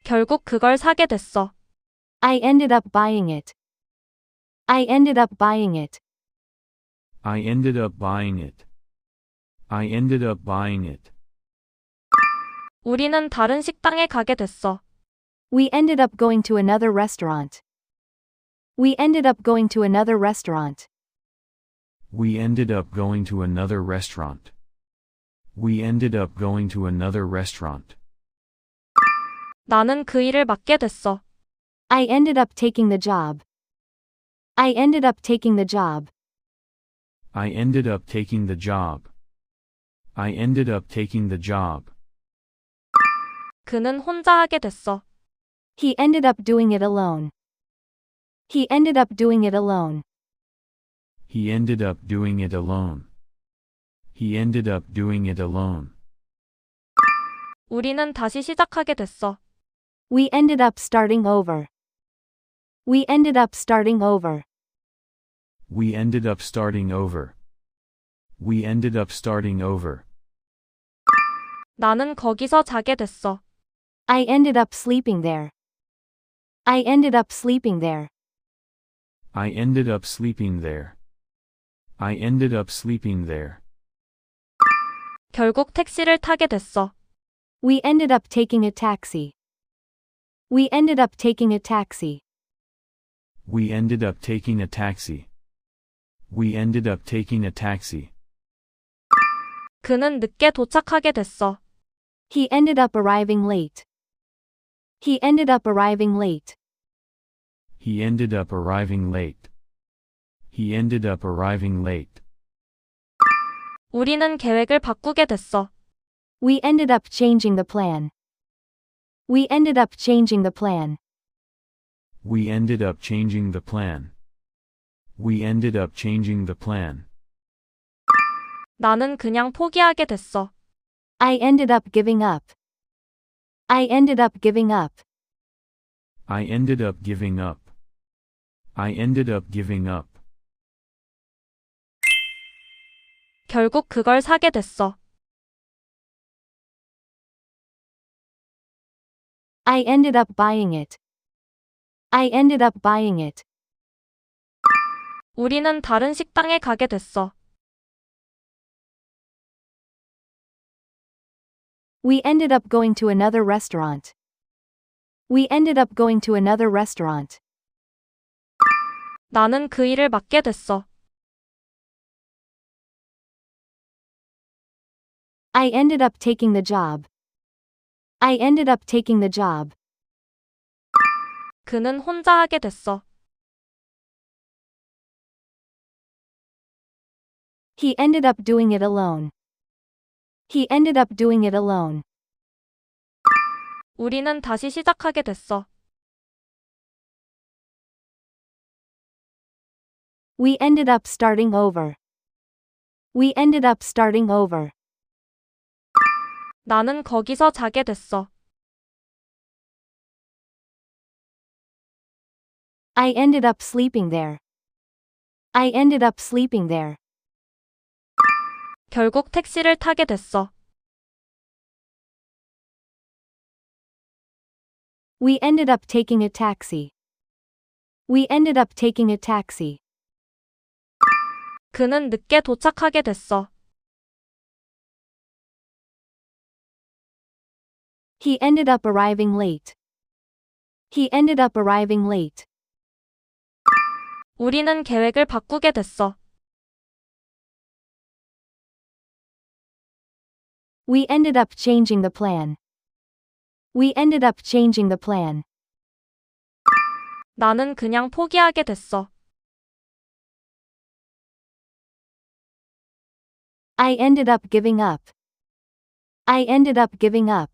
결국 그걸 사게 됐어. I ended up buying it. I ended up buying it. I ended up buying it. I ended up buying it. 우리는 다른 식당에 가게 됐어. We ended up going to another restaurant. We ended up going to another restaurant. We ended up going to another restaurant. We ended up going to another restaurant. 나는 그 일을 맡게 됐어. I ended up taking the job. I ended up taking the job. I ended up taking the job. I ended up taking the job. 그는 혼자 하게 됐어. He ended up doing it alone. He ended up doing it alone. He ended up doing it alone. He ended up doing it alone. 우리는 다시 시작하게 됐어. We ended up starting over. We ended up starting over. We ended up starting over. We ended up starting over. 나는 거기서 자게 됐어. I ended up sleeping there. I ended up sleeping there. I ended up sleeping there. I ended up sleeping there. 결국 택시를 타게 됐어. We ended up taking a taxi. We ended up taking a taxi. We ended up taking a taxi. We ended up taking a taxi. 그는 늦게 도착하게 됐어. He ended up arriving late. He ended up arriving late. He ended up arriving late. He ended up arriving late. 우리는 계획을 바꾸게 됐어. We ended up changing the plan. We ended up changing the plan. We ended up changing the plan. We ended up changing the plan. 나는 그냥 포기하게 됐어. I ended up giving up. I ended up giving up. I ended up giving up. I ended up giving up. 결국 그걸 사게 됐어. I ended up buying it. I ended up buying it. 우리는 다른 식당에 가게 됐어. We ended up going to another restaurant. We ended up going to another restaurant. 나는 그 일을 맡게 됐어. I ended up taking the job. I ended up taking the job. 그는 혼자 하게 됐어. He ended up doing it alone. He ended up doing it alone. 우리는 다시 시작하게 됐어. We ended up starting over. We ended up starting over. 나는 거기서 자게 됐어. I ended up sleeping there. I ended up sleeping there. 결국 택시를 타게 됐어. We ended up taking a taxi. We ended up taking a taxi. 그는 늦게 도착하게 됐어. He ended up arriving late. He ended up arriving late. 우리는 계획을 바꾸게 됐어. We ended up changing the plan. We ended up changing the plan. 나는 그냥 포기하게 됐어. I ended up giving up. I ended up giving up.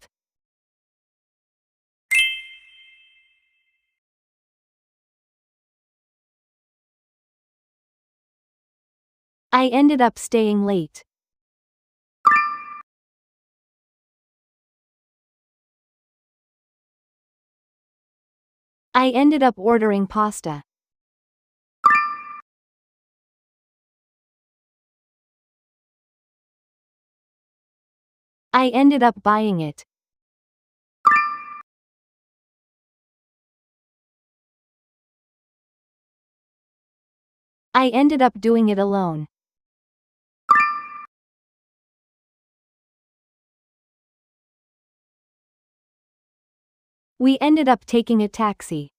I ended up staying late. I ended up ordering pasta. I ended up buying it. I ended up doing it alone. We ended up taking a taxi.